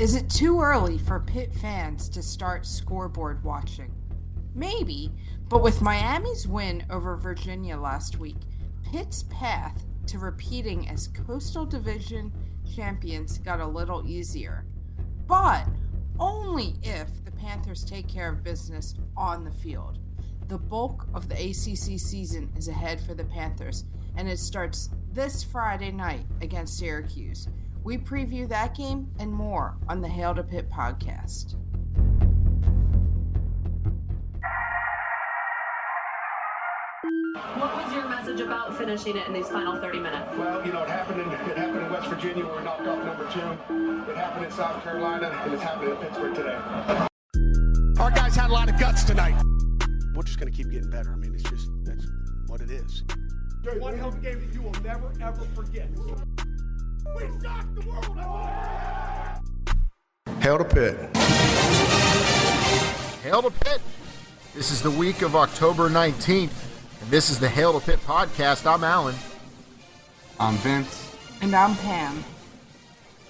Is it too early for Pitt fans to start scoreboard watching? Maybe, but with Miami's win over Virginia last week, Pitt's path to repeating as Coastal Division champions got a little easier. But only if the Panthers take care of business on the field. The bulk of the ACC season is ahead for the Panthers, and it starts this Friday night against Syracuse. We preview that game and more on the Hail to Pitt podcast. What was your message about finishing it in these final 30 minutes? Well, it happened in West Virginia where we knocked off number 2. It happened in South Carolina, and it's happening in Pittsburgh today. Our guys had a lot of guts tonight. We're just going to keep getting better. I mean, that's what it is. One hell of a game that you will never, ever forget. We shocked the world. Hail to Pitt. Hail to Pitt. This is the week of October 19th, and this is the Hail to Pitt podcast. I'm Alan. I'm Vince. And I'm Pam.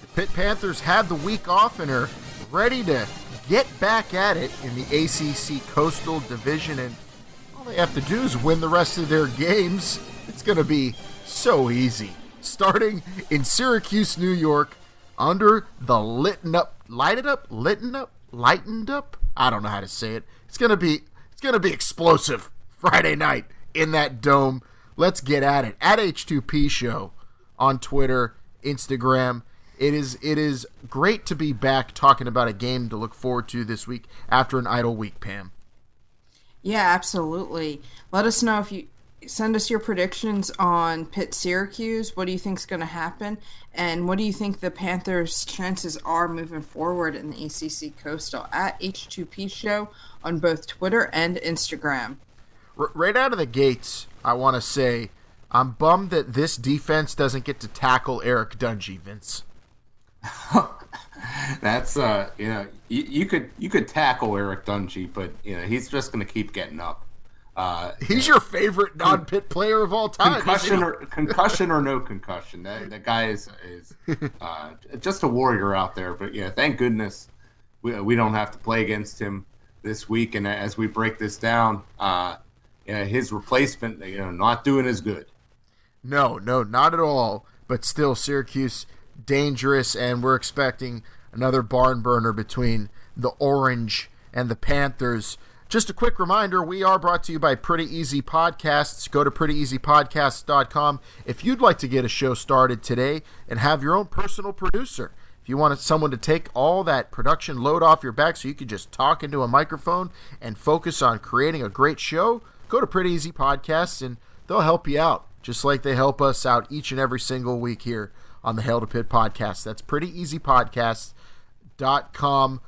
The Pitt Panthers had the week off and are ready to get back at it in the ACC Coastal Division, and all they have to do is win the rest of their games. It's going to be so easy. Starting in Syracuse, New York, under the lightened up. I don't know how to say it. It's gonna be explosive Friday night in that dome. Let's get at it. At H2P Show on Twitter, Instagram. It is great to be back talking about a game to look forward to this week after an idle week, Pam. Yeah, absolutely. Let us know if you send us your predictions on Pitt Syracuse. What do you think is going to happen? And what do you think the Panthers' chances are moving forward in the ACC Coastal? At H2P Show on both Twitter and Instagram. Right out of the gates, I want to say I'm bummed that this defense doesn't get to tackle Eric Dungy, Vince. That's you could tackle Eric Dungy, but he's just going to keep getting up. He's your favorite non-Pitt player of all time. Concussion or no concussion. That guy is just a warrior out there. But thank goodness we don't have to play against him this week. And as we break this down, his replacement, not doing as good. No, not at all. But still, Syracuse dangerous, and we're expecting another barn burner between the Orange and the Panthers. Just a quick reminder, we are brought to you by Pretty Easy Podcasts. Go to prettyeasypodcasts.com if you'd like to get a show started today and have your own personal producer. If you want someone to take all that production load off your back so you can just talk into a microphone and focus on creating a great show, go to Pretty Easy Podcasts and they'll help you out, just like they help us out each and every single week here on the Hail to Pitt podcast. That's prettyeasypodcasts.com.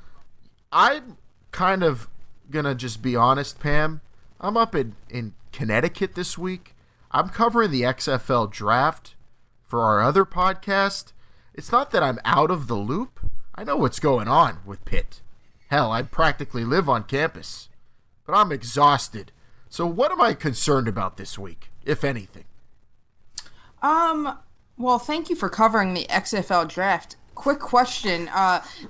I'm kind of gonna just be honest, Pam. I'm up in Connecticut this week. I'm covering the XFL draft for our other podcast. It's not that I'm out of the loop. I know what's going on with Pitt. Hell, I practically live on campus. But I'm exhausted. So what am I concerned about this week, if anything? Well, thank you for covering the XFL draft. Quick question.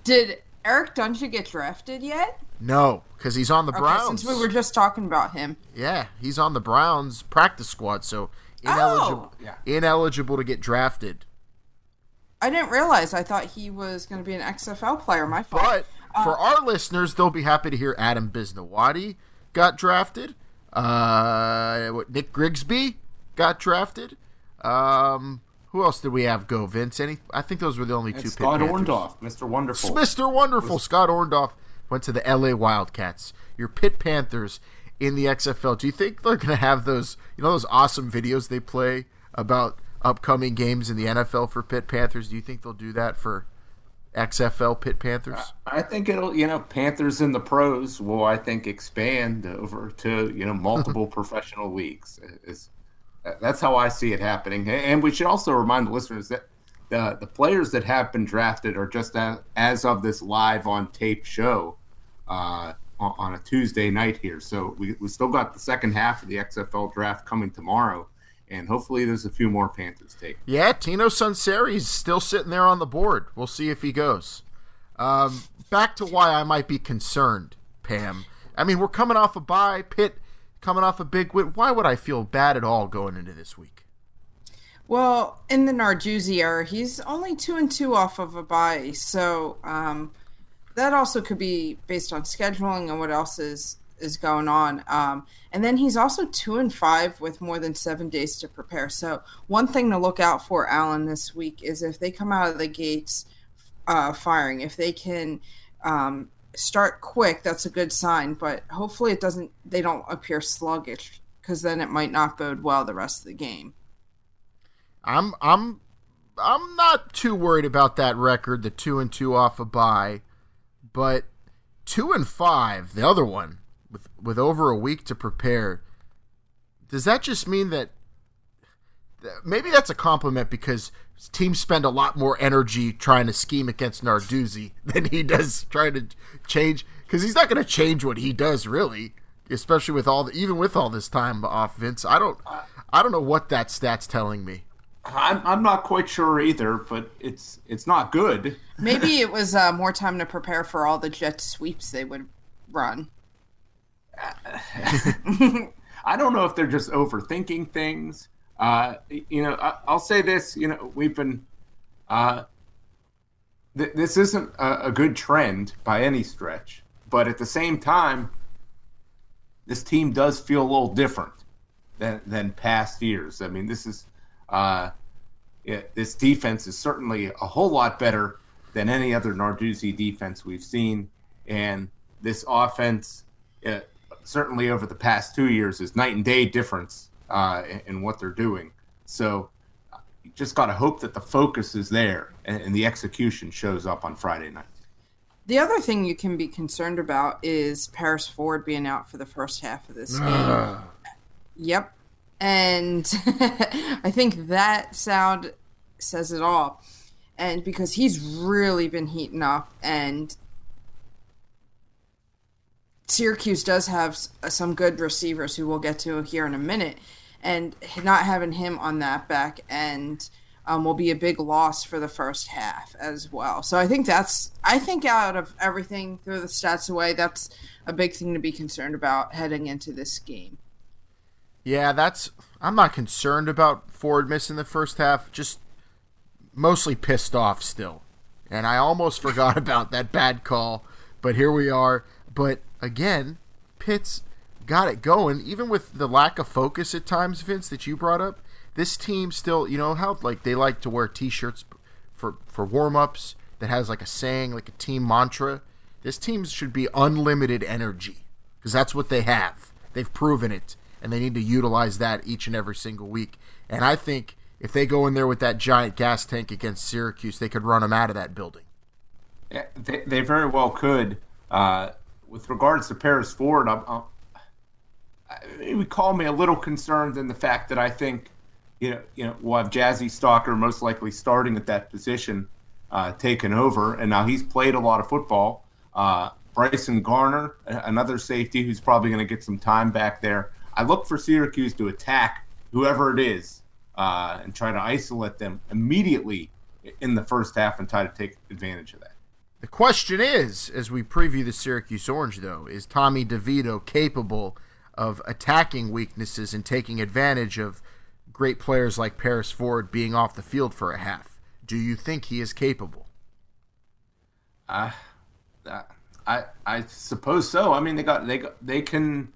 Did Eric Dungy get drafted yet? No, because he's on the Browns. Since we were just talking about him. Yeah, he's on the Browns practice squad, so ineligible to get drafted. I didn't realize. I thought he was going to be an XFL player. My fault. But for our listeners, they'll be happy to hear Adam Bisnawadi got drafted. Nick Grigsby got drafted. Who else did we have go, Vince? I think those were the only two. Scott Orndorff, Mr. Wonderful. Mr. Wonderful. Scott Orndorff went to the LA Wildcats. Your Pitt Panthers in the XFL. Do you think they're going to have those awesome videos they play about upcoming games in the NFL for Pitt Panthers? Do you think they'll do that for XFL Pitt Panthers? I think it'll, Panthers in the pros will, I think, expand over to, multiple professional leagues. That's how I see it happening. And we should also remind the listeners that the players that have been drafted are just as of this live on tape show on a Tuesday night here. So we still got the second half of the XFL draft coming tomorrow. And hopefully there's a few more Panthers taken. Yeah, Tino Sunseri's still sitting there on the board. We'll see if he goes. Back to why I might be concerned, Pam. I mean, we're coming off a bye. Pitt coming off a big win. Why would I feel bad at all going into this week? Well, in the Narduzzi era, he's only 2-2 off of a bye, so that also could be based on scheduling and what else is going on. And then he's also 2-5 with more than 7 days to prepare. So one thing to look out for, Alan, this week is if they come out of the gates firing. If they can start quick, that's a good sign. But hopefully they don't appear sluggish, because then it might not bode well the rest of the game. I'm not too worried about that record, the 2-2 off a bye, but 2-5, the other one, with over a week to prepare. Does that just mean that maybe that's a compliment, because teams spend a lot more energy trying to scheme against Narduzzi than he does trying to change, because he's not going to change what he does, really, especially with even with all this time off, Vince. I don't know what that stat's telling me. I'm not quite sure either, but it's not good. Maybe it was more time to prepare for all the jet sweeps they would run. I don't know if they're just overthinking things. I'll say this. We've been. This isn't a good trend by any stretch, but at the same time, this team does feel a little different than past years. I mean, this is. This defense is certainly a whole lot better than any other Narduzzi defense we've seen, and this offense, certainly over the past 2 years, is night and day difference in what they're doing. So, you just got to hope that the focus is there and the execution shows up on Friday night. The other thing you can be concerned about is Paris Ford being out for the first half of this game. Yep. And I think that sound says it all. And because he's really been heating up, and Syracuse does have some good receivers who we'll get to here in a minute, and not having him on that back end will be a big loss for the first half as well. So I think out of everything, throw the stats away, that's a big thing to be concerned about heading into this game. Yeah, I'm not concerned about Ford missing the first half, just mostly pissed off still. And I almost forgot about that bad call, but here we are. But again, Pitt's got it going, even with the lack of focus at times, Vince, that you brought up. This team still, how they like to wear T-shirts for warm-ups that has like a saying, like a team mantra. This team should be unlimited energy, because that's what they have. They've proven it. And they need to utilize that each and every single week. And I think if they go in there with that giant gas tank against Syracuse, they could run them out of that building. Yeah, they very well could. With regards to Paris Ford, it would call me a little concerned in the fact that I think, we'll have Jazzy Stalker most likely starting at that position, taken over. And now he's played a lot of football. Bryson Garner, another safety who's probably going to get some time back there. I look for Syracuse to attack whoever it is and try to isolate them immediately in the first half and try to take advantage of that. The question is, as we preview the Syracuse Orange, though, is Tommy DeVito capable of attacking weaknesses and taking advantage of great players like Paris Ford being off the field for a half? Do you think he is capable? I suppose so. I mean, they can.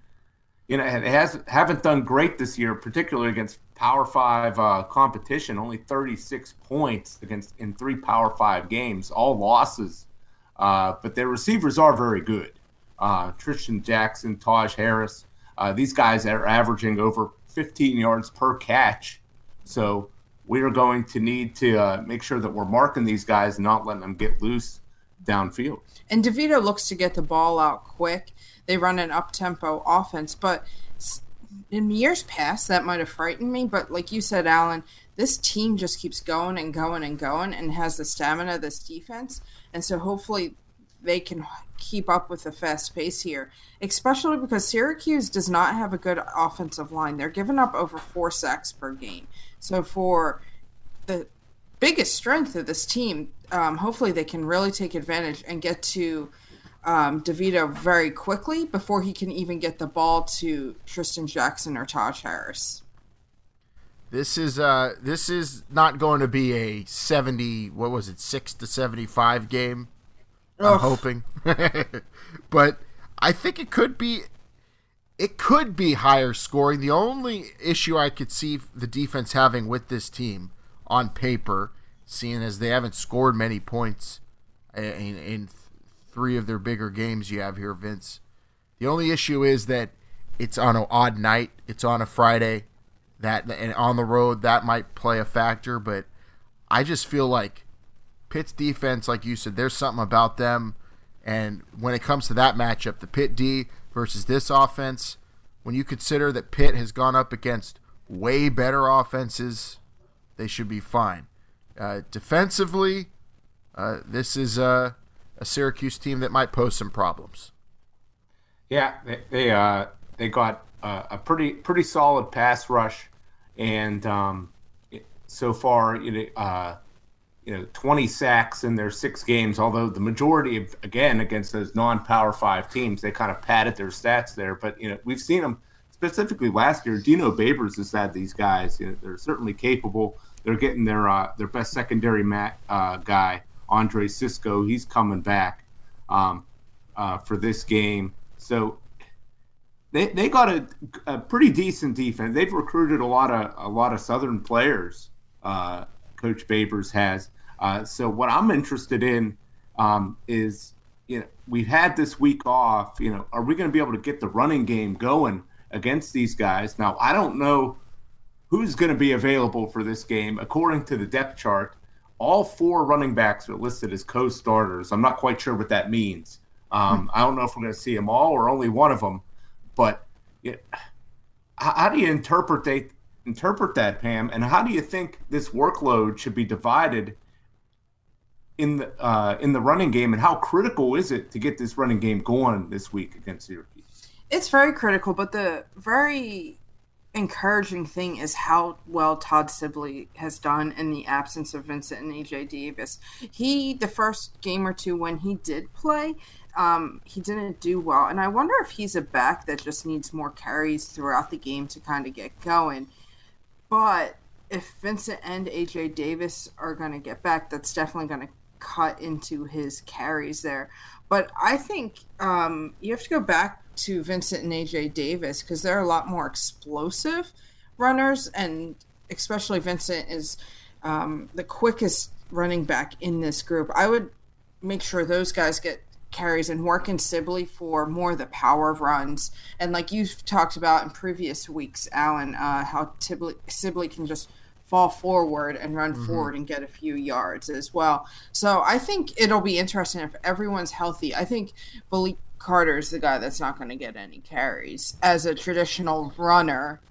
Haven't done great this year, particularly against Power 5 competition. Only 36 points in 3 Power 5 games, all losses. But their receivers are very good. Tristan Jackson, Taj Harris. These guys are averaging over 15 yards per catch. So we are going to need to make sure that we're marking these guys and not letting them get loose downfield. And DeVito looks to get the ball out quick. They run an up-tempo offense, but in years past, that might have frightened me. But like you said, Alan, this team just keeps going and going and going and has the stamina of this defense. And so hopefully they can keep up with the fast pace here, especially because Syracuse does not have a good offensive line. They're giving up over 4 sacks per game. So for the biggest strength of this team. Hopefully they can really take advantage and get to DeVito very quickly before he can even get the ball to Tristan Jackson or Taj Harris. This is not going to be a 6-75 game. I'm hoping. But I think it could be higher scoring. The only issue I could see the defense having with this team on paper, seeing as they haven't scored many points in three of their bigger games you have here, Vince. The only issue is that it's on an odd night. It's on a Friday. And on the road, that might play a factor. But I just feel like Pitt's defense, like you said, there's something about them. And when it comes to that matchup, the Pitt D versus this offense, when you consider that Pitt has gone up against way better offenses, they should be fine. Defensively, this is a Syracuse team that might pose some problems. Yeah, they got a pretty solid pass rush, and so far, 20 sacks in their 6 games. Although the majority of, again, against those non-Power 5 teams, they kind of padded their stats there. But we've seen them specifically last year. Dino Babers has had these guys. They're certainly capable. They're getting their best secondary guy, Andre Cisco. He's coming back for this game. So they got a pretty decent defense. They've recruited a lot of Southern players. Coach Babers has. So what I'm interested in is, we've had this week off. Are we going to be able to get the running game going against these guys? Now, I don't know who's going to be available for this game. According to the depth chart, all 4 running backs are listed as co-starters. I'm not quite sure what that means. I don't know if we're going to see them all or only one of them. But how do you interpret that, Pam? And how do you think this workload should be divided in the running game? And how critical is it to get this running game going this week against Syracuse? It's very critical, but the very encouraging thing is how well Todd Sibley has done in the absence of Vincent and AJ Davis. The first game or two when he did play, he didn't do well. And I wonder if he's a back that just needs more carries throughout the game to kind of get going. But if Vincent and AJ Davis are going to get back, that's definitely going to cut into his carries there. But I think you have to go back to Vincent and AJ Davis because they're a lot more explosive runners, and especially Vincent is the quickest running back in this group. I would make sure those guys get carries and work in Sibley for more of the power runs. And like you've talked about in previous weeks, Alan, how Sibley can just fall forward and run forward and get a few yards as well. So I think it'll be interesting if everyone's healthy. I think Malik Carter is the guy that's not going to get any carries as a traditional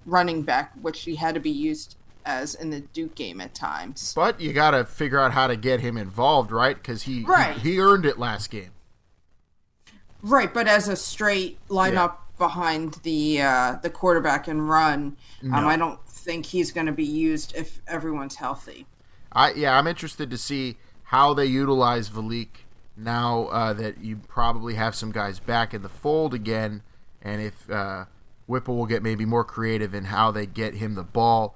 running back, which he had to be used as in the Duke game at times. But you got to figure out how to get him involved, right? Because he earned it last game. Right, but as a straight lineup behind the quarterback and run, I don't think he's going to be used if everyone's healthy. I'm interested to see how they utilize Malik now that you probably have some guys back in the fold again, and if Whipple will get maybe more creative in how they get him the ball.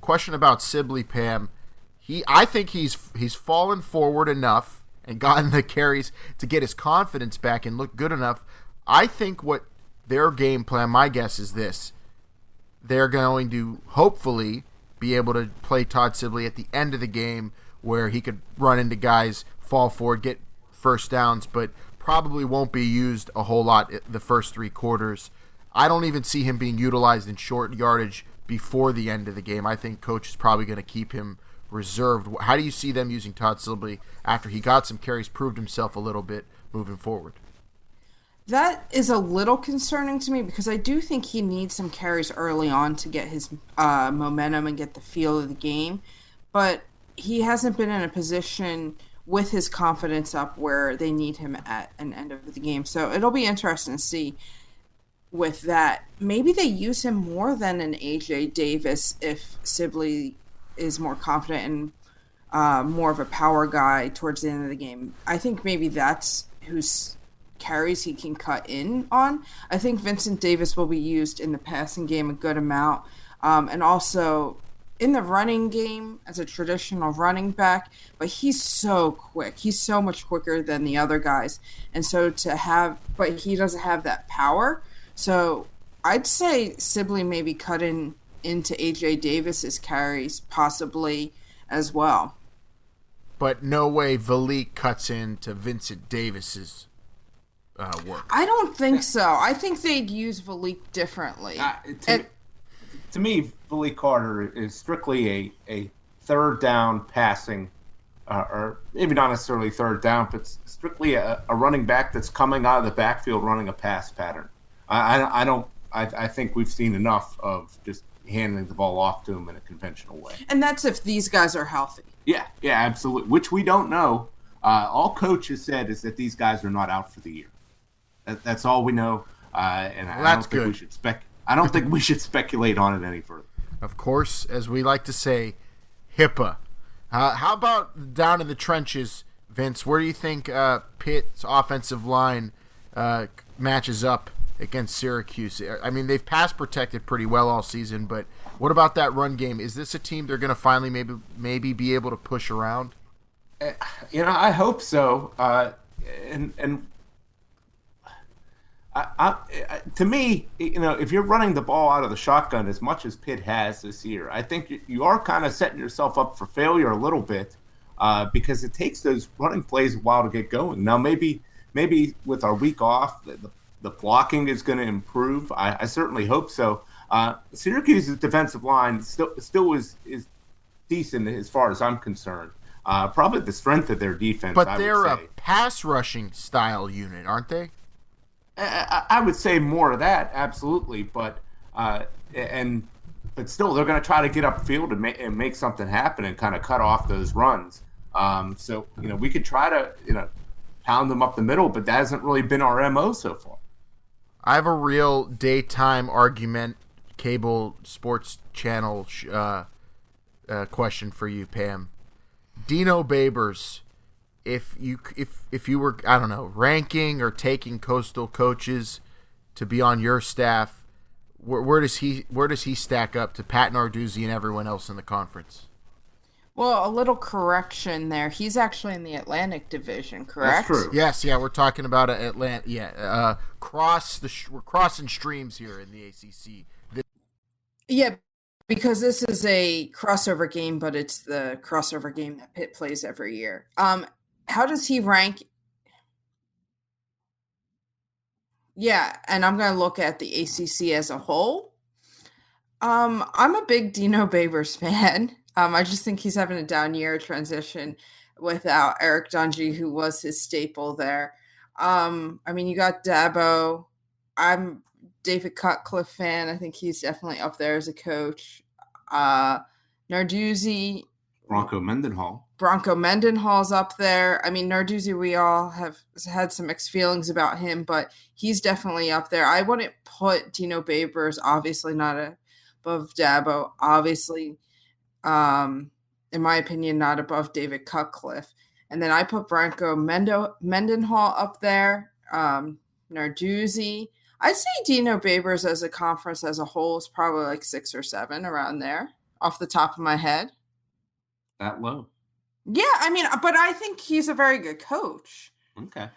Question about Sibley, Pam. I think he's fallen forward enough and gotten the carries to get his confidence back and look good enough. I think what their game plan, my guess is this. They're going to hopefully be able to play Todd Sibley at the end of the game where he could run into guys, fall forward, get first downs, but probably won't be used a whole lot the first 3 quarters. I don't even see him being utilized in short yardage before the end of the game. I think coach is probably going to keep him reserved. How do you see them using Todd Sibley after he got some carries, proved himself a little bit moving forward? That is a little concerning to me because I do think he needs some carries early on to get his momentum and get the feel of the game. But he hasn't been in a position with his confidence up where they need him at an end of the game. So it'll be interesting to see with that. Maybe they use him more than an AJ Davis if Sibley is more confident more of a power guy towards the end of the game. I think maybe that's whose carries he can cut in on. I think Vincent Davis will be used in the passing game a good amount, and also in the running game as a traditional running back, but he's so quick. He's so much quicker than the other guys. And so but he doesn't have that power. So I'd say Sibley maybe cut into AJ Davis's carries possibly as well. But no way Valik cuts into Vincent Davis's work. I don't think so. I think they'd use Valik differently. To me, Valik Carter is strictly a third down passing, or maybe not necessarily third down, but strictly a running back that's coming out of the backfield running a pass pattern. I think we've seen enough of just handing the ball off to him in a conventional way. And that's if these guys are healthy. Yeah, absolutely. Which we don't know. All coach has said is that these guys are not out for the year. That's all we know. And I don't think we should I don't think we should speculate on it any further. Of course, as we like to say, HIPAA. How about down in the trenches, Vince? Where do you think Pitt's offensive line matches up against Syracuse? I mean, they've pass protected pretty well all season, but what about that run game? Is this a team they're going to finally maybe be able to push around? I hope so. To me, if you're running the ball out of the shotgun as much as Pitt has this year, I think you are kind of setting yourself up for failure a little bit because it takes those running plays a while to get going. Now, maybe with our week off, the blocking is going to improve. I certainly hope so. Syracuse's defensive line still is decent as far as I'm concerned. Probably the strength of their defense. But they're a pass rushing style unit, aren't they? I would say more of that, absolutely, but still, they're going to try to get upfield and make something happen and kind of cut off those runs. So we could try to pound them up the middle, but that hasn't really been our MO so far. I have a real daytime argument, cable sports channel question for you, Pam. Dino Babers. If you were, I don't know, ranking or taking Coastal coaches to be on your staff, where does he stack up to Pat Narduzzi and everyone else in the conference? Well, a little correction there. He's actually in the Atlantic Division, correct? That's true. Yes, we're talking about Atlanta. Yeah, we're crossing streams here in the ACC. Yeah, because this is a crossover game, but it's the crossover game that Pitt plays every year. How does he rank? Yeah, and I'm going to look at the ACC as a whole. I'm a big Dino Babers fan. I just think he's having a down year transition without Eric Dungy, who was his staple there. You got Dabo. I'm David Cutcliffe fan. I think he's definitely up there as a coach. Narduzzi. Bronco Mendenhall's up there. Narduzzi, we all have had some mixed feelings about him, but he's definitely up there. I wouldn't put Dino Babers, obviously not above Dabo, obviously, in my opinion, not above David Cutcliffe. And then I put Bronco Mendenhall up there, Narduzzi. I'd say Dino Babers as a conference as a whole is probably like 6 or 7 around there off the top of my head. That low? Yeah, but I think he's a very good coach. Okay.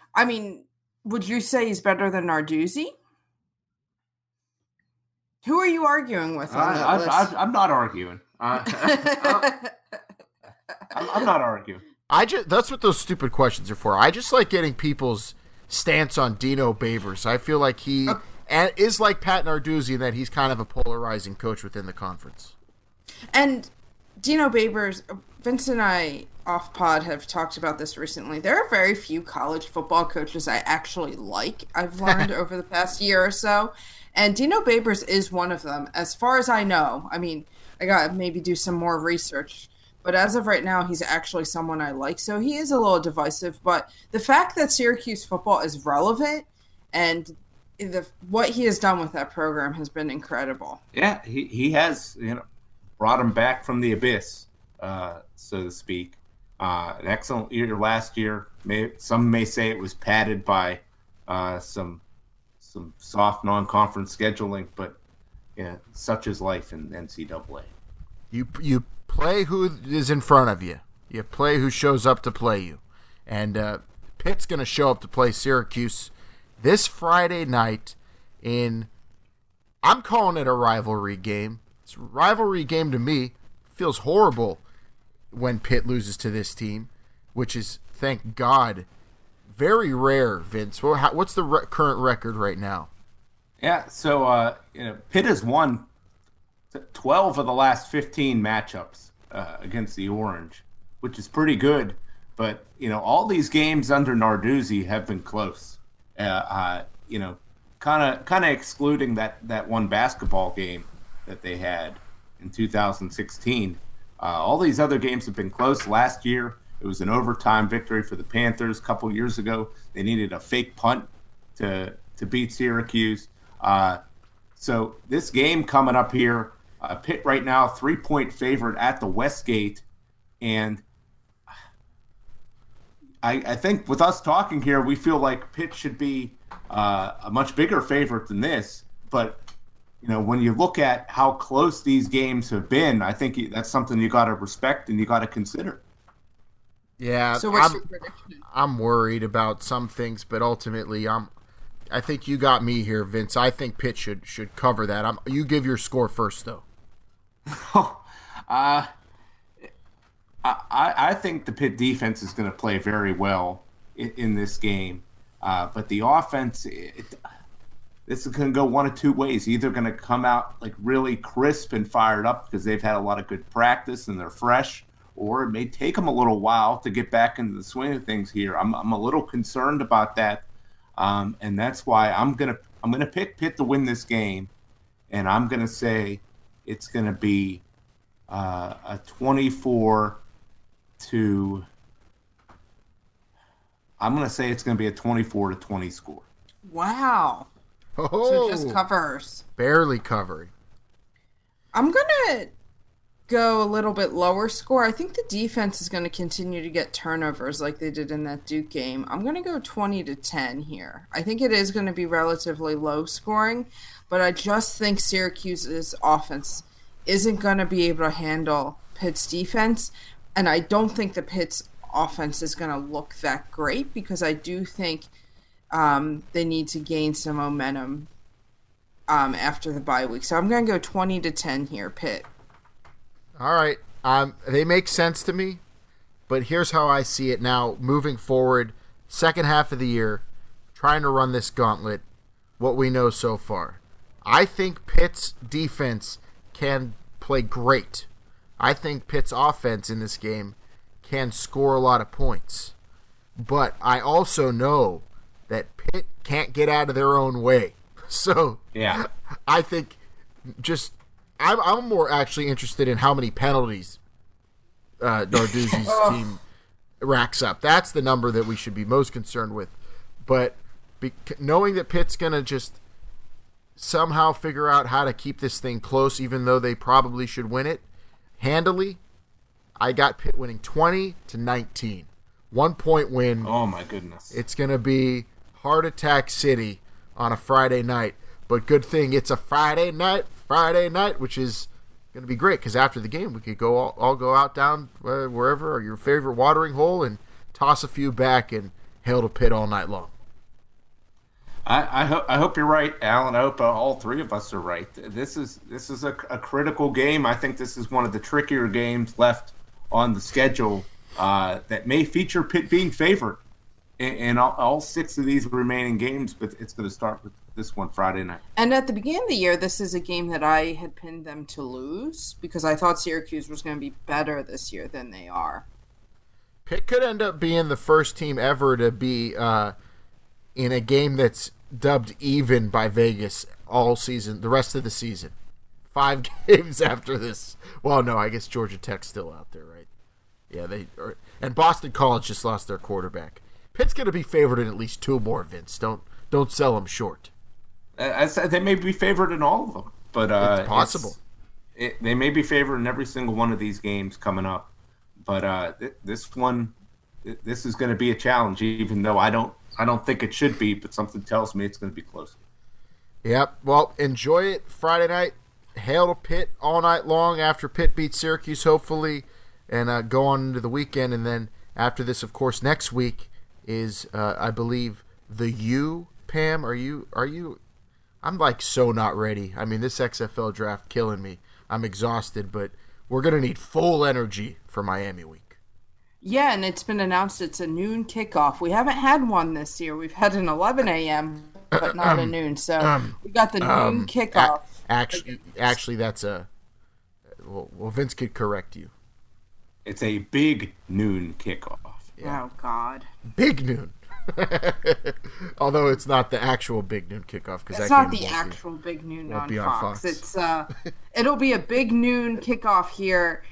Would you say he's better than Narduzzi? Who are you arguing with on that list? I'm not arguing. I'm not arguing. That's what those stupid questions are for. I just like getting people's stance on Dino Babers. I feel like he is like Pat Narduzzi in that he's kind of a polarizing coach within the conference. And Dino Babers, Vince and I off pod have talked about this recently. There are very few college football coaches I actually like, I've learned over the past year or so. And Dino Babers is one of them. As far as I know, I got to maybe do some more research. But as of right now, he's actually someone I like. So he is a little divisive. But the fact that Syracuse football is relevant and what he has done with that program has been incredible. Yeah, he has, brought him back from the abyss, so to speak. An excellent year last year. Some may say it was padded by some soft non-conference scheduling, but such is life in NCAA. You play who is in front of you. You play who shows up to play you. And Pitt's going to show up to play Syracuse this Friday night I'm calling it a rivalry game. It's a rivalry game to me. Feels horrible when Pitt loses to this team, which is, thank God, very rare, Vince. What's the current record right now? Yeah, so Pitt has won 12 of the last 15 matchups against the Orange, which is pretty good. But, all these games under Narduzzi have been close. Kind of excluding that one basketball game that they had in 2016. All these other games have been close. Last year, it was an overtime victory for the Panthers. A couple years ago, they needed a fake punt to beat Syracuse. So this game coming up here, Pitt right now 3-point favorite at the Westgate, and I think with us talking here, we feel like Pitt should be a much bigger favorite than this. But when you look at how close these games have been, I think that's something you got to respect and you got to consider. Yeah, so what's your prediction? I'm worried about some things, but ultimately, I think you got me here, Vince. I think Pitt should cover that. You give your score first, though. I think the Pitt defense is going to play very well in this game, but the offense, this is going to go one of two ways. Either going to come out like really crisp and fired up because they've had a lot of good practice and they're fresh, or it may take them a little while to get back into the swing of things here. I'm a little concerned about that, and that's why I'm gonna pick Pitt to win this game, and I'm gonna say it's gonna be a 24 to. I'm gonna say it's gonna be a 24-20 score. Wow. Oh, So just covers. Barely covering. I'm going to go a little bit lower score. I think the defense is going to continue to get turnovers like they did in that Duke game. I'm going to go 20-10 here. I think it is going to be relatively low scoring, but I just think Syracuse's offense isn't going to be able to handle Pitt's defense, and I don't think the Pitt's offense is going to look that great because I do think they need to gain some momentum after the bye week. So I'm going to go 20-10 here, Pitt. All right. They make sense to me, but here's how I see it now. Moving forward, second half of the year, trying to run this gauntlet, what we know so far. I think Pitt's defense can play great. I think Pitt's offense in this game can score a lot of points. But I also know that Pitt can't get out of their own way. So yeah, I think I'm more actually interested in how many penalties Narduzzi's team racks up. That's the number that we should be most concerned with. But knowing that Pitt's going to just somehow figure out how to keep this thing close, even though they probably should win it handily, I got Pitt winning 20-19. 1 point win. Oh, my goodness. It's going to be Heart Attack City on a Friday night. But good thing it's a Friday night, which is going to be great because after the game we could all go out down wherever, or your favorite watering hole, and toss a few back and hail to Pitt all night long. I hope you're right, Alan. I hope all three of us are right. This is a critical game. I think this is one of the trickier games left on the schedule that may feature Pitt being favored in all 6 of these remaining games, but it's going to start with this one Friday night. And at the beginning of the year, this is a game that I had pinned them to lose because I thought Syracuse was going to be better this year than they are. Pitt could end up being the first team ever to be in a game that's dubbed even by Vegas all season, the rest of the season. 5 games after this. Well, no, I guess Georgia Tech's still out there, right? Yeah, and Boston College just lost their quarterback. Pitt's going to be favored in at least 2 more, Vince. Don't sell them short. I said they may be favored in all of them, but it's possible. They may be favored in every single one of these games coming up. this one, this is going to be a challenge, even though I don't think it should be, but something tells me it's going to be close. Yep. Well, enjoy it Friday night. Hail to Pitt all night long after Pitt beats Syracuse, hopefully, and go on into the weekend. And then after this, of course, next week is, I believe, the U. Pam, are you? I'm like so not ready. I mean, this XFL draft killing me. I'm exhausted, but we're gonna need full energy for Miami week. Yeah, and it's been announced it's a noon kickoff. We haven't had one this year. We've had an 11 a.m., but not a noon. So we got the noon kickoff. Actually, that's a. Well, Vince could correct you. It's a big noon kickoff. Yeah. Oh God. Big noon. Although it's not the actual big noon kickoff, because it's not the actual big noon on Fox. It's it'll be a big noon kickoff here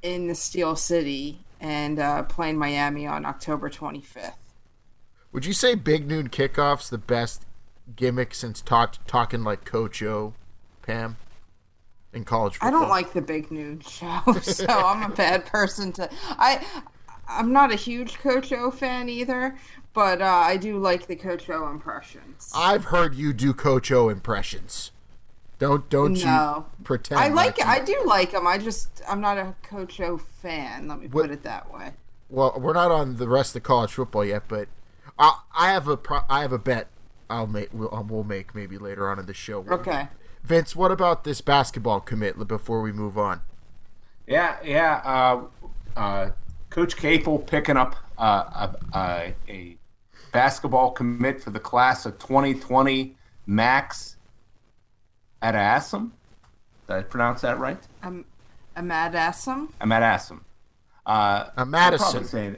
in the Steel City and playing Miami on October 25th. Would you say big noon kickoff's the best gimmick since talking like Coach O, Pam, in college football? I don't like the big noon show, so I'm a bad person to. I'm not a huge Coach O fan either, but I do like the Coach O impressions. I've heard you do Coach O impressions. Don't you pretend. I like it. I do like him. I'm not a Coach O fan. Let me put it that way. Well, we're not on the rest of college football yet, but I have a bet we'll make maybe later on in the show. Okay. Vince, what about this basketball commit before we move on? Yeah. Coach Capel picking up a basketball commit for the class of 2020, Max Adassam. Did I pronounce that right? Ahmad Assam? Ahmad Assam. Madison.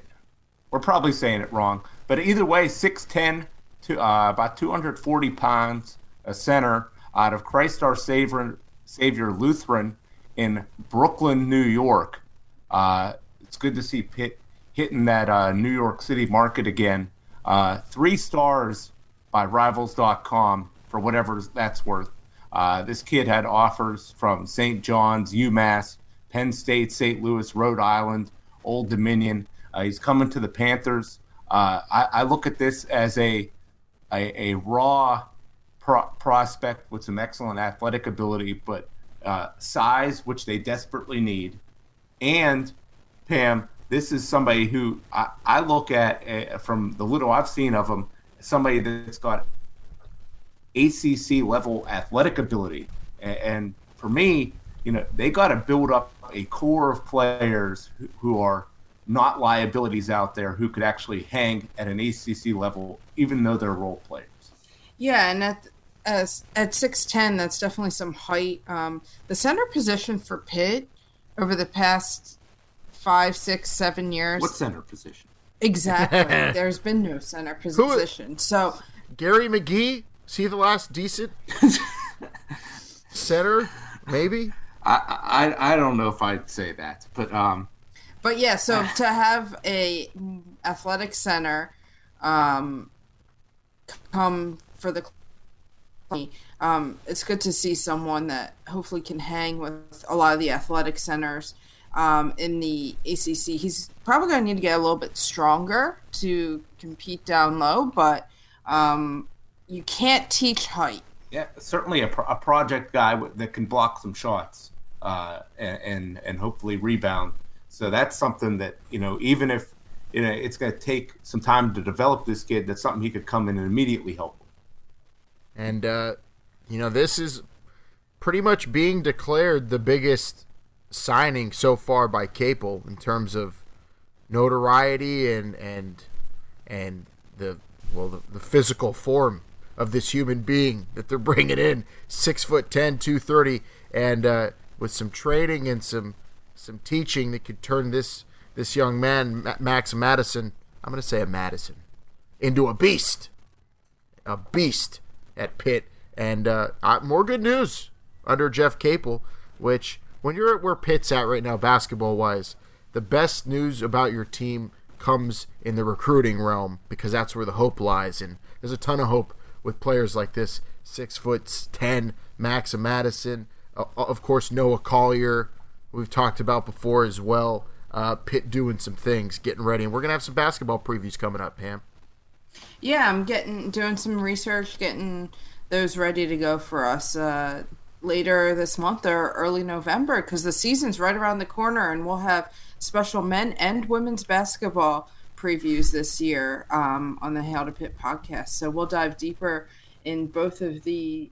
We're probably saying it wrong. But either way, 6'10", about 240 pounds, a center out of Christ Our Savior Lutheran in Brooklyn, New York. It's good to see Pitt hitting that New York City market again. 3 stars by Rivals.com for whatever that's worth. This kid had offers from St. John's, UMass, Penn State, St. Louis, Rhode Island, Old Dominion. He's coming to the Panthers. I look at this as a raw prospect with some excellent athletic ability, but size, which they desperately need. And Pam, this is somebody who I look at from the little I've seen of him, somebody that's got ACC level athletic ability. And for me, they got to build up a core of players who are not liabilities out there who could actually hang at an ACC level, even though they're role players. Yeah, and at 6'10", that's definitely some height. The center position for Pitt over the past 5, 6, 7 years. What center position? Exactly. There's been no center position. So Gary McGee, is he the last decent center? Maybe. I don't know if I'd say that, but yeah. So to have a athletic center come for the it's good to see someone that hopefully can hang with a lot of the athletic centers in the ACC. He's probably going to need to get a little bit stronger to compete down low, but you can't teach height. Yeah, certainly a project guy that can block some shots and hopefully rebound. So that's something that, even if it's going to take some time to develop this kid, that's something he could come in and immediately help with. And, this is pretty much being declared the biggest signing so far by Capel in terms of notoriety and the physical form of this human being that they're bringing in, 6'10", 230, and with some training and some teaching that could turn this young man, Max Madison, I'm going to say a Madison, into a beast at Pitt. And more good news under Jeff Capel, which when you're at where Pitt's at right now basketball-wise, the best news about your team comes in the recruiting realm because that's where the hope lies. And there's a ton of hope with players like this, 6'10", Max Madison, of course Noah Collier, we've talked about before as well. Pitt doing some things, getting ready. And we're going to have some basketball previews coming up, Pam. Yeah, I'm doing some research, getting those ready to go for us later this month or early November, because the season's right around the corner, and we'll have special men and women's basketball previews this year on the Hail to Pitt podcast. So we'll dive deeper in both the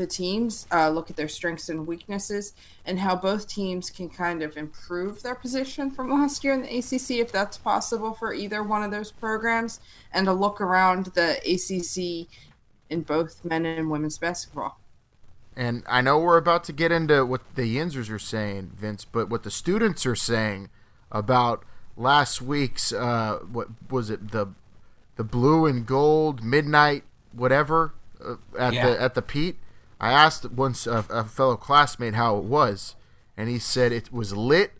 teams, look at their strengths and weaknesses, and how both teams can kind of improve their position from last year in the ACC, if that's possible for either one of those programs, and a look around the ACC in both men and women's basketball. And I know we're about to get into what the Yinzers are saying, Vince, but what the students are saying about last week's, what was it, the blue and gold midnight whatever at the Pete. I asked once a fellow classmate how it was, and he said it was lit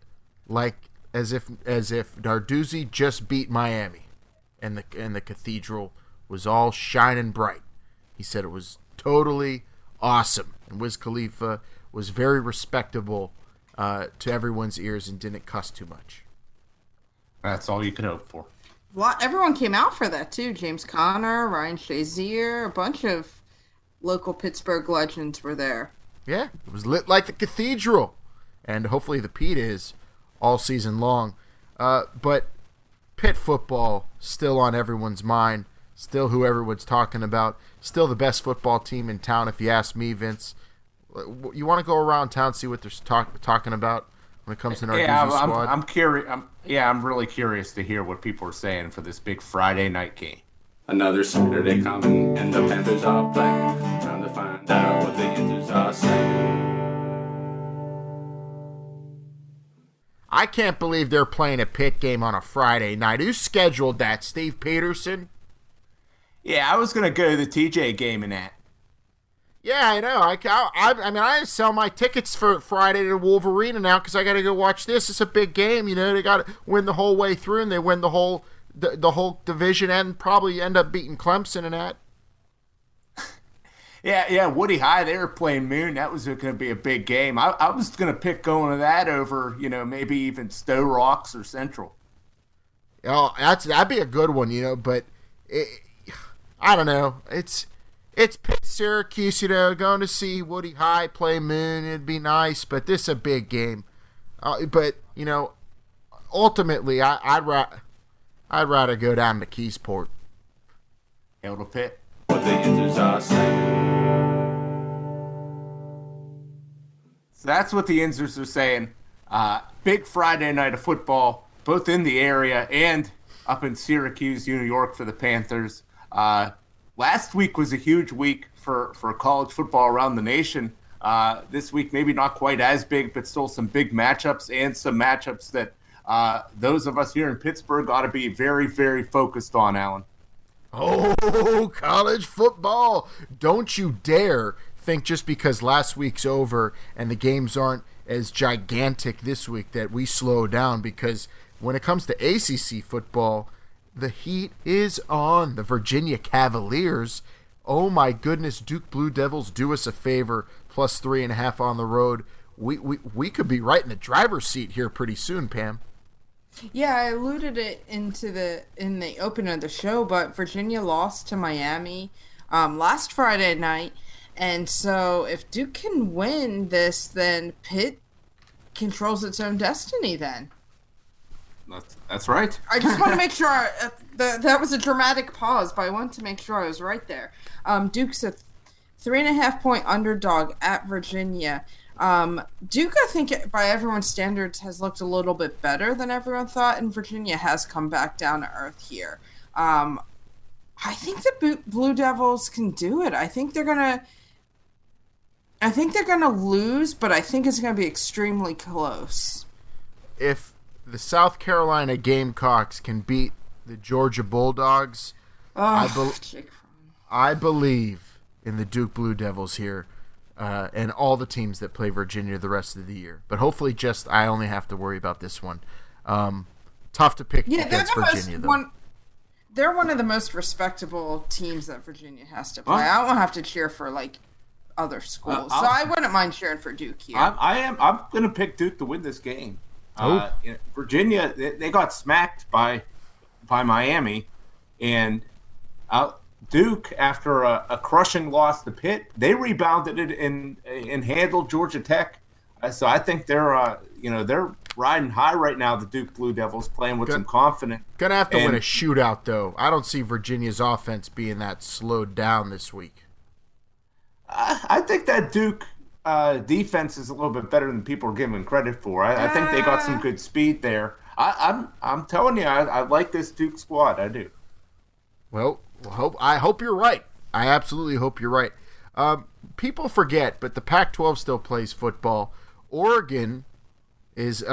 like as if Narduzzi just beat Miami, and the cathedral was all shining bright. He said it was totally awesome, and Wiz Khalifa was very respectable to everyone's ears and didn't cuss too much. That's all you can hope for. Everyone came out for that too. James Conner, Ryan Shazier, a bunch of local Pittsburgh legends were there. Yeah, it was lit like the cathedral, and hopefully the Pete is all season long. But Pitt football still on everyone's mind, still who everyone's talking about, still the best football team in town if you ask me, Vince. You want to go around town, see what they're talking about when it comes to Narduzzi's squad? I'm curious. I'm really curious to hear what people are saying for this big Friday night game. Another Saturday coming, and the Panthers are playing. Trying to find out what the Yinzers are saying. I can't believe they're playing a Pitt game on a Friday night. Who scheduled that? Steve Peterson? Yeah, I was going to go to the TJ game in that. Yeah, I know. I mean, I sell my tickets for Friday to Wolverine now because I got to go watch this. It's a big game. You know, they got to win the whole way through, and they win the whole division and probably end up beating Clemson in that. Yeah, Woody High, they were playing Moon. That was going to be a big game. I was going to pick going to that over, maybe even Stowe Rocks or Central. Oh, that'd be a good one, but I don't know. It's Pitt Syracuse, going to see Woody High play Moon. It'd be nice, but this is a big game. But ultimately, I'd rather go down to Keysport. Hail to Pitt. What the Yinzers are saying. So that's what the Yinzers are saying. Big Friday night of football, both in the area and up in Syracuse, New York for the Panthers. Last week was a huge week for college football around the nation. This week, maybe not quite as big, but still some big matchups and some matchups that those of us here in Pittsburgh ought to be very, very focused on, Alan. Oh, college football. Don't you dare think just because last week's over and the games aren't as gigantic this week that we slow down, because when it comes to ACC football, the heat is on. The Virginia Cavaliers, oh my goodness, Duke Blue Devils, do us a favor, plus 3.5 on the road. We could be right in the driver's seat here pretty soon, Pam. Yeah, I alluded it in the opening of the show, but Virginia lost to Miami last Friday night, and so if Duke can win this, then Pitt controls its own destiny then. That's right. I just want to make sure that was a dramatic pause, but I wanted to make sure I was right there. Duke's a 3.5-point underdog at Virginia. Duke, I think, by everyone's standards, has looked a little bit better than everyone thought, and Virginia has come back down to earth here. I think the Blue Devils can do it. I think they're gonna lose, but I think it's gonna be extremely close. If the South Carolina Gamecocks can beat the Georgia Bulldogs, I believe in the Duke Blue Devils here. And all the teams that play Virginia the rest of the year. But hopefully I only have to worry about this one. Tough to pick against Virginia, though. They're one of the most respectable teams that Virginia has to play. I don't have to cheer for, other schools. So I wouldn't mind cheering for Duke here. I'm going to pick Duke to win this game. Virginia, they got smacked by Miami, and Duke, after a crushing loss to Pitt, they rebounded it and handled Georgia Tech. So I think they're riding high right now. The Duke Blue Devils playing with some confidence. Gonna have to win a shootout though. I don't see Virginia's offense being that slowed down this week. I think that Duke defense is a little bit better than people are giving credit for. I think they got some good speed there. I'm telling you, I like this Duke squad. I do. Well, I hope you're right. I absolutely hope you're right. People forget, but the Pac-12 still plays football. Oregon is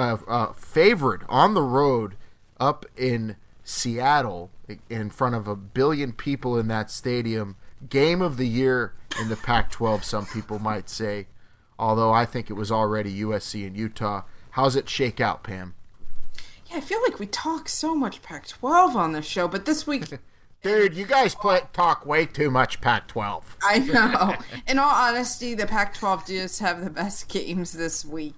favored on the road up in Seattle in front of 1 billion people in that stadium. Game of the year in the Pac-12, some people might say, although I think it was already USC and Utah. How's it shake out, Pam? Yeah, I feel like we talk so much Pac-12 on this show, but this week... Dude, you guys talk way too much Pac-12. I know. In all honesty, the Pac-12 does have the best games this week,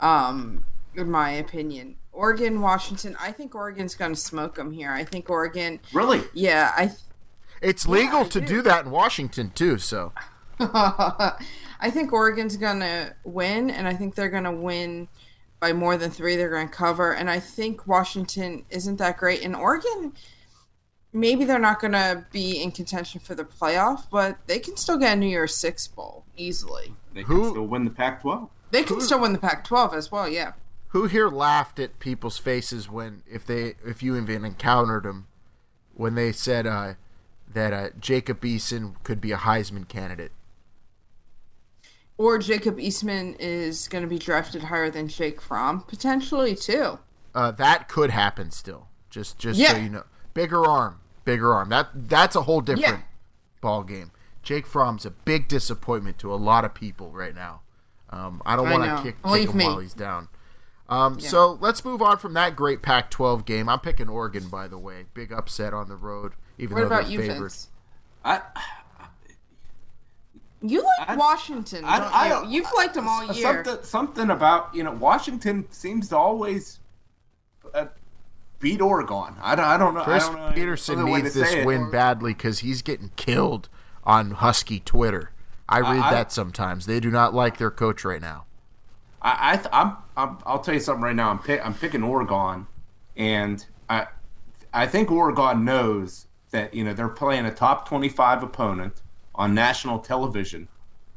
in my opinion. Oregon, Washington, I think Oregon's going to smoke them here. I think Oregon... Really? Yeah, It's legal to do that in Washington, too, so... I think Oregon's going to win, and I think they're going to win by more than 3. They're going to cover, and I think Washington isn't that great. And Oregon, maybe they're not going to be in contention for the playoff, but they can still get a New Year's Six Bowl easily. They can still win the Pac-12. They can still win the Pac-12 as well, yeah. Who here laughed at people's faces if you even encountered them, when they said that Jacob Eason could be a Heisman candidate? Or Jacob Eastman is going to be drafted higher than Jake Fromm, potentially, too. That could happen still, just so you know. Bigger arm. That's a whole different ball game. Jake Fromm's a big disappointment to a lot of people right now. I don't want to kick him while he's down. So let's move on from that great Pac-12 game. I'm picking Oregon, by the way. Big upset on the road, even though they're favored. Vince? You like Washington, don't you? You've liked them all year. Something about, Washington seems to always beat Oregon. I don't know. Chris Peterson needs this win badly because he's getting killed on Husky Twitter. I read that sometimes. They do not like their coach right now. I'll tell you something right now. I'm picking Oregon, and I think Oregon knows that they're playing a top 25 opponent on national television.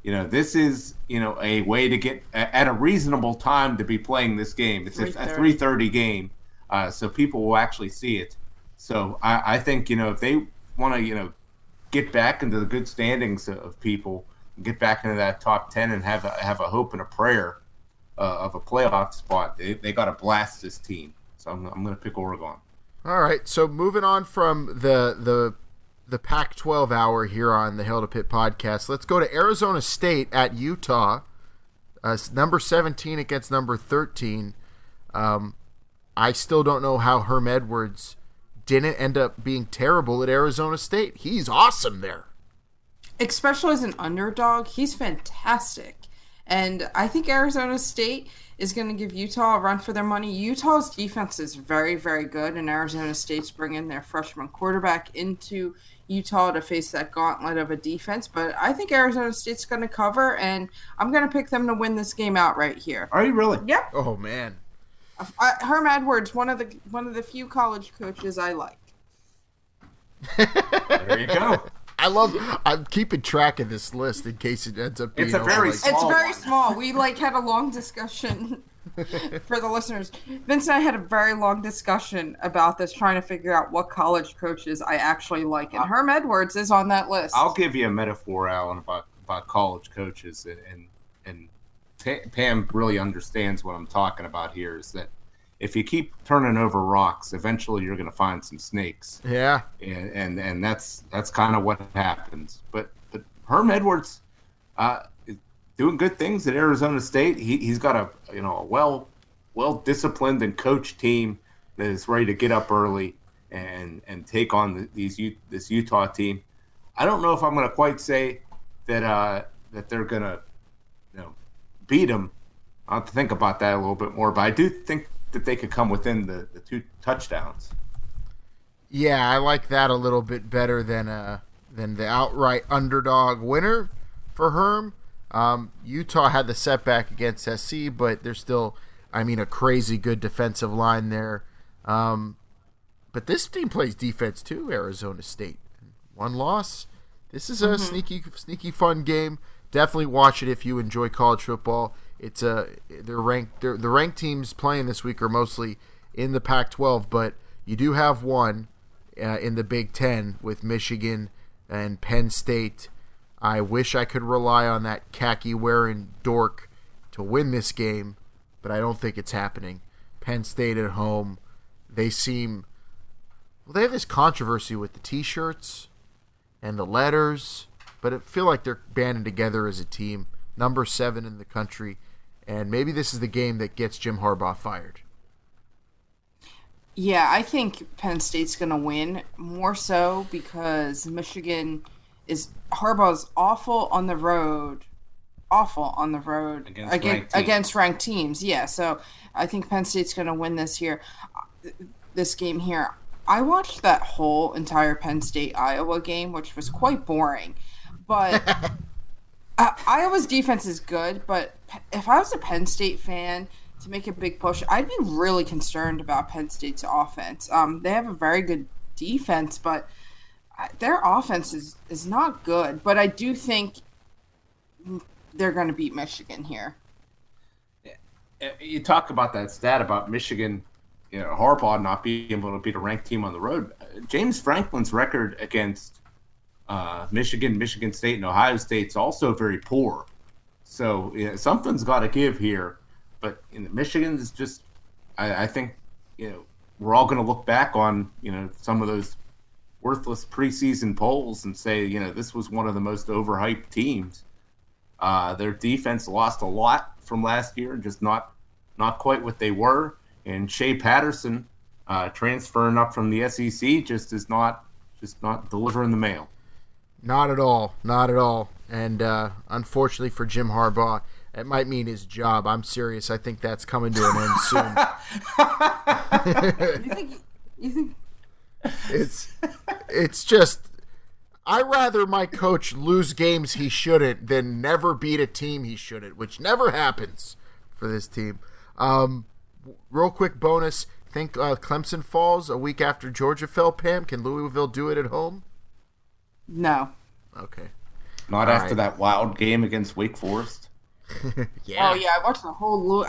This is a way to get at a reasonable time to be playing this game. It's a 3:30 game, so people will actually see it. So I think if they want to get back into the good standings of people, get back into that top 10 and have a hope and a prayer of a playoff spot, they got to blast this team. So I'm going to pick Oregon. All right. So moving on from the Pac-12 hour here on the Hail to Pitt podcast, let's go to Arizona State at Utah. Number 17 against number 13. I still don't know how Herm Edwards didn't end up being terrible at Arizona State. He's awesome there. Especially as an underdog, he's fantastic. And I think Arizona State is going to give Utah a run for their money. Utah's defense is very, very good, and Arizona State's bringing their freshman quarterback into Utah to face that gauntlet of a defense. But I think Arizona State's going to cover, and I'm going to pick them to win this game outright here. Are you really? Yep. Oh, man. Herm Edwards, one of the few college coaches I like. There you go. I'm keeping track of this list in case it ends up being It's very small. We had a long discussion for the listeners. Vince and I had a very long discussion about this, trying to figure out what college coaches I actually like. And Herm Edwards is on that list. I'll give you a metaphor, Alan, about college coaches. And Pam really understands what I'm talking about here, is that if you keep turning over rocks, eventually you're going to find some snakes. Yeah, and that's kind of what happens. But Herm Edwards is doing good things at Arizona State. He's got a well disciplined and coached team that is ready to get up early and take on this Utah team. I don't know if I'm going to quite say that they're going to beat them. I'll have to think about that a little bit more. But I do think that they could come within the 2 touchdowns. Yeah, I like that a little bit better than the outright underdog winner for Herm. Utah had the setback against SC, but there's still, a crazy good defensive line there. But this team plays defense too, Arizona State. 1 loss. This is a sneaky fun game. Definitely watch it if you enjoy college football. It's the ranked teams playing this week are mostly in the Pac-12, but you do have one in the Big Ten with Michigan and Penn State. I wish I could rely on that khaki-wearing dork to win this game, but I don't think it's happening. Penn State at home, they have this controversy with the T-shirts and the letters, but I feel like they're banding together as a team, number 7 in the country, and maybe this is the game that gets Jim Harbaugh fired. Yeah, I think Penn State's going to win, more so because Harbaugh's awful on the road against ranked teams. Yeah, so I think Penn State's going to win this game here. I watched that whole entire Penn State-Iowa game, which was quite boring. But Iowa's defense is good, but if I was a Penn State fan to make a big push, I'd be really concerned about Penn State's offense. They have a very good defense, but their offense is not good. But I do think they're going to beat Michigan here. You talk about that stat about Michigan, Harbaugh not being able to beat a ranked team on the road. James Franklin's record against Michigan, Michigan State, and Ohio State's also very poor. So something's got to give here. But Michigan is just, I think, we're all going to look back on, some of those worthless preseason polls and say, this was one of the most overhyped teams. Their defense lost a lot from last year, just not quite what they were. And Shea Patterson, transferring up from the SEC, just not delivering the mail. Not at all. And unfortunately for Jim Harbaugh, it might mean his job. I'm serious. I think that's coming to an end soon. You think? It's just, I'd rather my coach lose games he shouldn't than never beat a team he shouldn't, which never happens for this team. Real quick bonus. Think Clemson falls a week after Georgia fell, Pam? Can Louisville do it at home? No. Okay. Not All after right. that wild game against Wake Forest. Yeah. Oh, yeah, I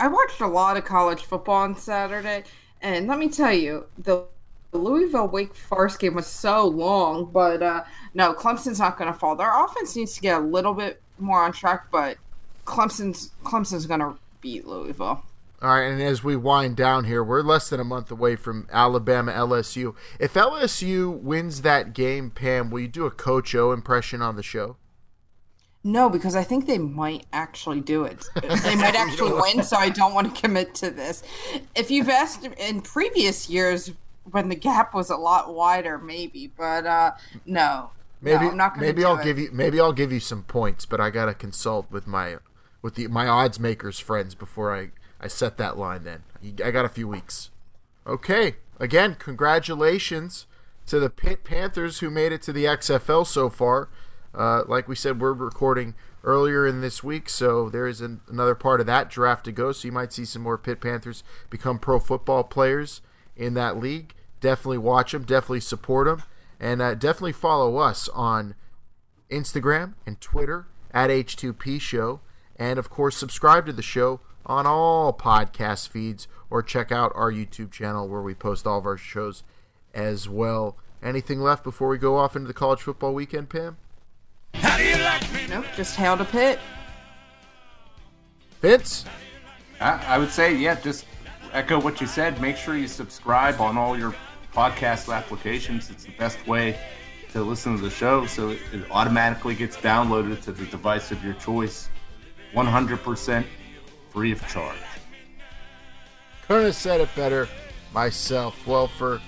watched a lot of college football on Saturday, and let me tell you, the Louisville-Wake Forest game was so long, but no, Clemson's not going to fall. Their offense needs to get a little bit more on track, but Clemson's going to beat Louisville. All right, and as we wind down here, we're less than a month away from Alabama LSU. If LSU wins that game, Pam, will you do a Coach O impression on the show? No, because I think they might actually do it. They might actually win, so I don't want to commit to this. If you've asked in previous years when the gap was a lot wider, maybe, but no. Maybe no, I'm not going to maybe do I'll it. I'll give you some points, but I got to consult with my odds makers friends before I set that line. Then I got a few weeks. Okay, again, congratulations to the Pitt Panthers who made it to the XFL so far. Like we said, we're recording earlier in this week, so there is another part of that draft to go, so you might see some more Pitt Panthers become pro football players in that league. Definitely watch them, definitely support them, and definitely follow us on Instagram and Twitter at H2P Show, and of course subscribe to the show on all podcast feeds, or check out our YouTube channel where we post all of our shows as well. Anything left before we go off into the college football weekend, Pam? Nope, just hail to Pitt. Vince? I would say, just echo what you said. Make sure you subscribe on all your podcast applications. It's the best way to listen to the show, so it automatically gets downloaded to the device of your choice. 100% free of charge. Couldn't have said it better myself. Well, for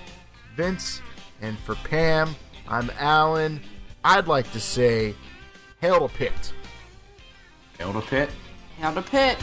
Vince and for Pam, I'm Alan. I'd like to say, hail to Pitt. Hail to Pitt. Hail to Pitt.